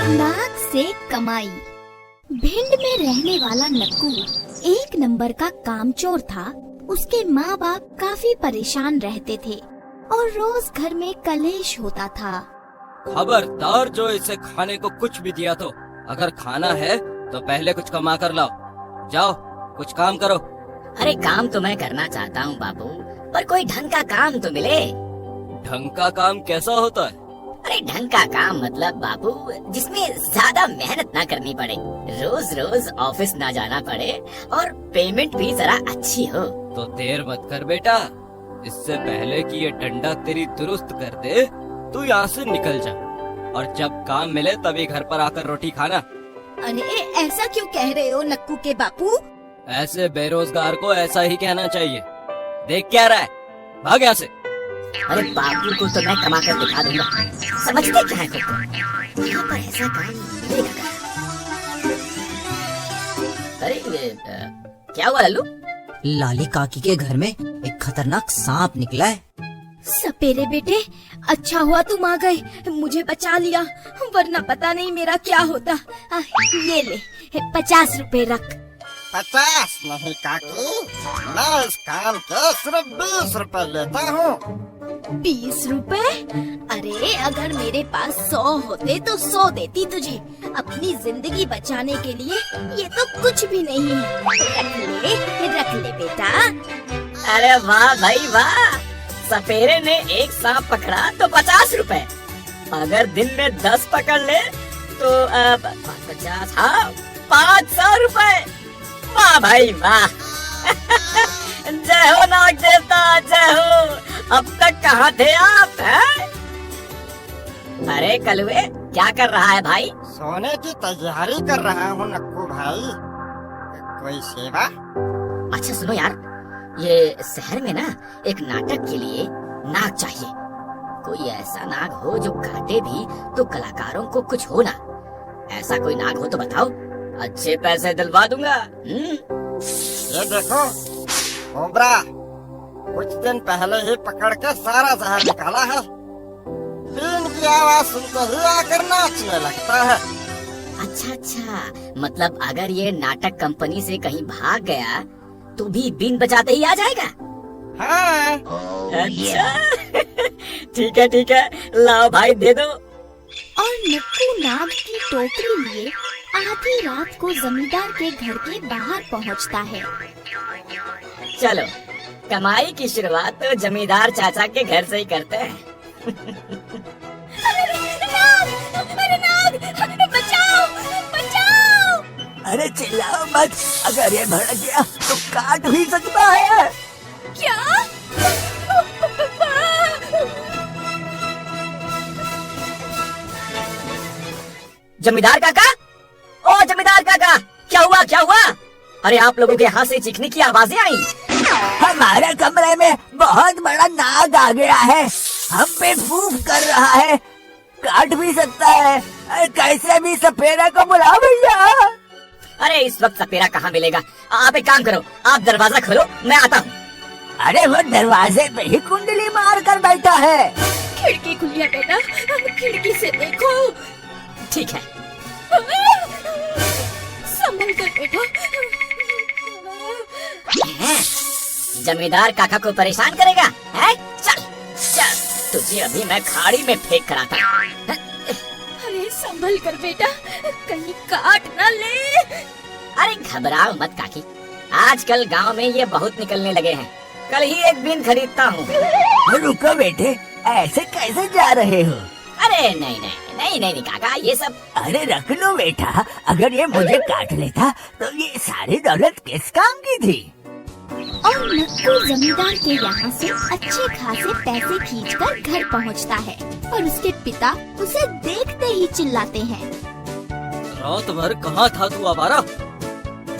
नाक से कमाई। भिंड में रहने वाला नक्कू एक नंबर का कामचोर था। उसके माँ बाप काफी परेशान रहते थे और रोज घर में कलेश होता था। खबरदार जो इसे खाने को कुछ भी दिया तो अगर खाना है तो पहले कुछ कमा कर लाओ। जाओ कुछ काम करो। अरे काम तो मैं करना चाहता हूँ बाबू, पर कोई ढंग का काम तो मिले। ढंग का काम कैसा होता है? अरे ढंग का काम मतलब बाबू जिसमें ज्यादा मेहनत ना करनी पड़े, रोज रोज ऑफिस ना जाना पड़े और पेमेंट भी जरा अच्छी हो। तो देर मत कर बेटा, इससे पहले कि ये डंडा तेरी दुरुस्त कर दे तू यहाँ से निकल जा और जब काम मिले तभी घर पर आकर रोटी खाना। अरे ऐसा क्यों कह रहे हो नक्कू के बापू? ऐसे बेरोजगार को ऐसा ही कहना चाहिए। देख क्या रहा है, भाग यहाँ से। अरे बाबू को तो मैं कमा कर दिखा दूंगा, समझते क्या है तुम? यहाँ पर ऐसा काम मिलेगा क्या? अरे क्या हुआ लल्लू? लाली काकी के घर में एक खतरनाक सांप निकला है। सपेरे बेटे, अच्छा हुआ तुम आ गए, मुझे बचा लिया, वरना पता नहीं मेरा क्या होता। ये ले 50 रुपए रख। 50 नहीं काकी, मैं इस काम के सिर्फ 20 रुपए लेता हूँ। 20 रुपए? अरे अगर मेरे पास 100 होते तो 100 देती तुझे। अपनी जिंदगी बचाने के लिए ये तो कुछ भी नहीं है। रख ले बेटा। अरे वाह भाई वाह, सपेरे ने एक सांप पकड़ा तो 50 रुपए, अगर दिन में 10 पकड़ ले तो 50, हाँ 500 रुपए। वाह भाई वाह। जय हो नाग देवता, जय हो। अब तक कहाँ थे आप हैं? अरे कलुए क्या कर रहा है भाई? सोने की तैयारी कर रहा हूँ नक्कू भाई। कोई सेवा? अच्छा सुनो यार, ये शहर में ना एक नाटक के लिए नाग चाहिए। कोई ऐसा नाग हो जो काटे भी तो कलाकारों को कुछ हो ना। ऐसा कोई नाग हो तो बताओ, अच्छे पैसे दिलवा दूंगा। ये देखो कोबरा, कुछ दिन पहले ही पकड़ के सारा जहर निकाला है। बीन की आवाज सुनते ही आकर नाचने लगता है। अच्छा अच्छा, मतलब अगर ये नाटक कंपनी से कहीं भाग गया तो भी बीन बजाते ही आ जाएगा? हाँ। अच्छा ठीक है, लाओ भाई दे दो। और नक्कू नाग की टोकरी लिए आधी रात को जमींदार के घर के बाहर पहुंचता है। चलो कमाई की शुरुआत तो जमींदार चाचा के घर से ही करते हैं। अरे नाग, बचाओ, बचाओ। अरे चिल्लाओ मत, अगर ये भड़क गया तो काट भी सकता है। क्या? जमींदार काका, ओ जमींदार काका, क्या हुआ? अरे आप लोगों के यहाँ से चीखने की आवाजें आई। हमारे कमरे में बहुत बड़ा नाग आ गया है, हम पे फूफ कर रहा है, काट भी सकता है। कैसे भी सपेरा को बुलाओ भैया। अरे इस वक्त सपेरा कहाँ मिलेगा? आप एक काम करो, आप दरवाजा खोलो, मैं आता हूँ। अरे वो दरवाजे पे ही कुंडली मार कर बैठा है। खिड़की खुली है बेटा, खिड़की से देखो। ठीक है। संभल कर बेटा। जमींदार काका को परेशान करेगा है? चल तुझे अभी मैं खाड़ी में फेंक कर आता हूँ। अरे संभल कर बेटा, कहीं काट न ले। अरे घबराओ मत काकी, आजकल गांव में ये बहुत निकलने लगे हैं। कल ही एक बीन खरीदता हूँ। रुको बेटे, ऐसे कैसे जा रहे हो? अरे नहीं काका, ये सब। अरे रख लो बेटा, अगर ये मुझे काट लेता तो ये सारी दौलत किस काम की थी? और नक्कू जमींदार के यहाँ से अच्छे खासे पैसे खींचकर घर पहुँचता है और उसके पिता उसे देखते ही चिल्लाते हैं। रात भर कहाँ था तू आवारा?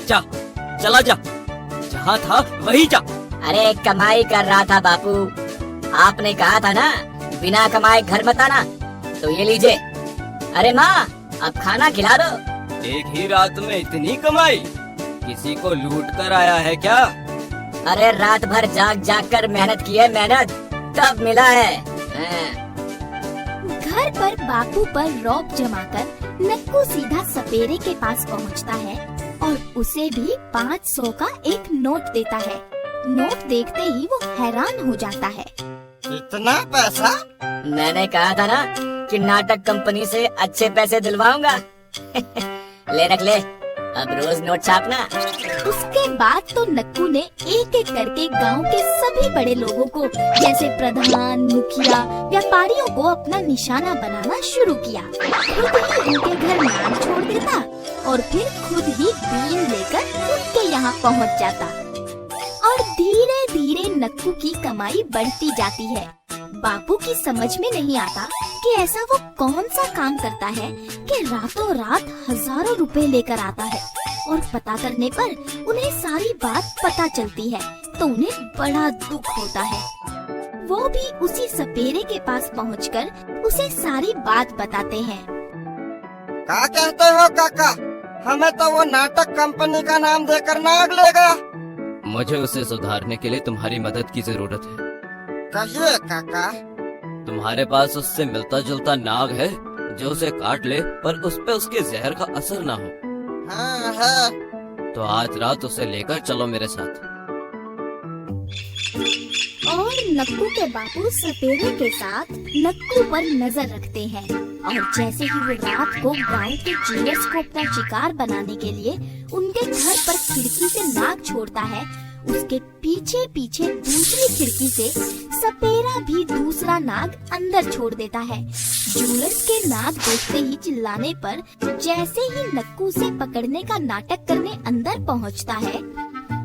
चला जा, जहाँ था वही जा। अरे कमाई कर रहा था बापू, आपने कहा था ना बिना कमाए घर मत आना, तो ये लीजिए। अरे माँ, अब खाना खिला दो। एक ही रात में इतनी कमाई? किसी को लूट कर आया है क्या? अरे रात भर जाग कर मेहनत की है, तब मिला है। घर पर बापू पर रौब जमाकर नक्कू सीधा सपेरे के पास पहुंचता है और उसे भी 500 का एक नोट देता है। नोट देखते ही वो हैरान हो जाता है। इतना पैसा? मैंने कहा था ना कि नाटक कंपनी से अच्छे पैसे दिलवाऊंगा। ले रख ले, अब रोज नोट छापना। उसके बाद तो नक्कू ने एक एक करके गांव के सभी बड़े लोगों को, जैसे प्रधान, मुखिया, व्यापारियों को अपना निशाना बनाना शुरू किया। खुद ही उनके घर नाम छोड़ देता और फिर खुद ही बीन लेकर उनके यहाँ पहुँच जाता। और धीरे धीरे नक्कू की कमाई बढ़ती जाती है। बापू की समझ में नहीं आता कि ऐसा वो कौन सा काम करता है कि रातों रात हजारों रुपए लेकर आता है। और पता करने पर उन्हें सारी बात पता चलती है तो उन्हें बड़ा दुख होता है। वो भी उसी सपेरे के पास पहुंचकर उसे सारी बात बताते हैं। क्या कहते हो काका? हमें तो वो नाटक कंपनी का नाम देकर नाग ले गया। मुझे उसे सुधारने के लिए तुम्हारी मदद की जरूरत है। कहिए काका। तुम्हारे पास उससे मिलता जुलता नाग है जो उसे काट ले पर उस पे उसके जहर का असर ना हो? हाँ है। तो आज रात उसे लेकर चलो मेरे साथ। और नक्कू के बापू सपेरे के साथ नक्कू पर नजर रखते हैं। और जैसे ही वो रात को गांव के ज्वेलर्स को अपना शिकार बनाने के लिए उनके घर पर खिड़की से नाग छोड़ता है, उसके पीछे पीछे दूसरी खिड़की से सपेरा भी दूसरा नाग अंदर छोड़ देता है। ज्वेलर्स के नाग देखते ही चिल्लाने पर जैसे ही नक्कू से पकड़ने का नाटक करने अंदर पहुंचता है।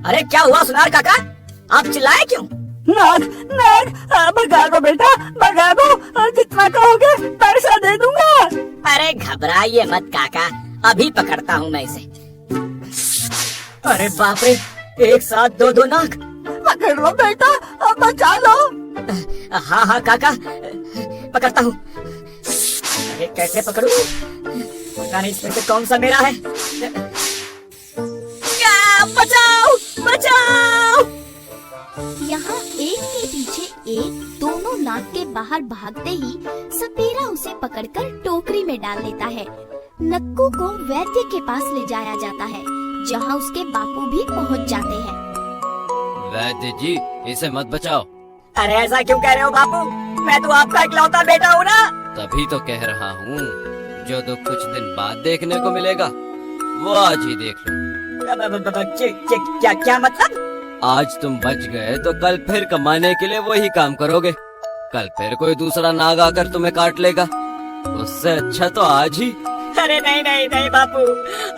अरे क्या हुआ सुनार काका, आप चिल्लाए क्यों? नाग नाग भगा दो बेटा, भगा दो। जितना कहोगे पैसा दे दूंगा। अरे घबराइए मत काका, अभी पकड़ता हूँ मैं इसे। अरे बाप रे, एक साथ दो नाग। पकड़ लो बेटा, बचा लो। हाँ हाँ काका, पकड़ता हूँ। अरे कैसे पकड़ूं? पता नहीं इसमें से कौन सा मेरा है। क्या? बचाओ बचाओ। यहाँ एक के पीछे एक दोनों नाग के बाहर भागते ही सपेरा उसे पकड़कर टोकरी में डाल लेता है। नक्कू को वैद्य के पास ले जाया जाता है, जहाँ उसके बापू भी पहुँच जाते हैं। वैद्य जी, इसे मत बचाओ। अरे ऐसा क्यों कह रहे हो बापू? मैं तो आपका इकलौता बेटा हूँ ना। तभी तो कह रहा हूँ, जो दुख कुछ दिन बाद देखने को मिलेगा वो आज ही देख लो। क्या मतलब? आज तुम बच गए तो कल फिर कमाने के लिए वही काम करोगे। कल फिर कोई दूसरा नाग आकर तुम्हें काट लेगा। उससे अच्छा तो आज ही। अरे नहीं नहीं नहीं बापू,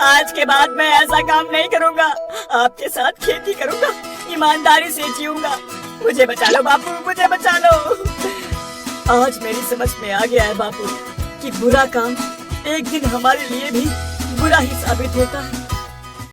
आज के बाद मैं ऐसा काम नहीं करूँगा। आपके साथ खेती करूँगा, ईमानदारी से जीऊंगा। मुझे बचा लो बापू, मुझे बचा लो। आज मेरी समझ में आ गया है बापू कि बुरा काम एक दिन हमारे लिए भी बुरा ही साबित होता है।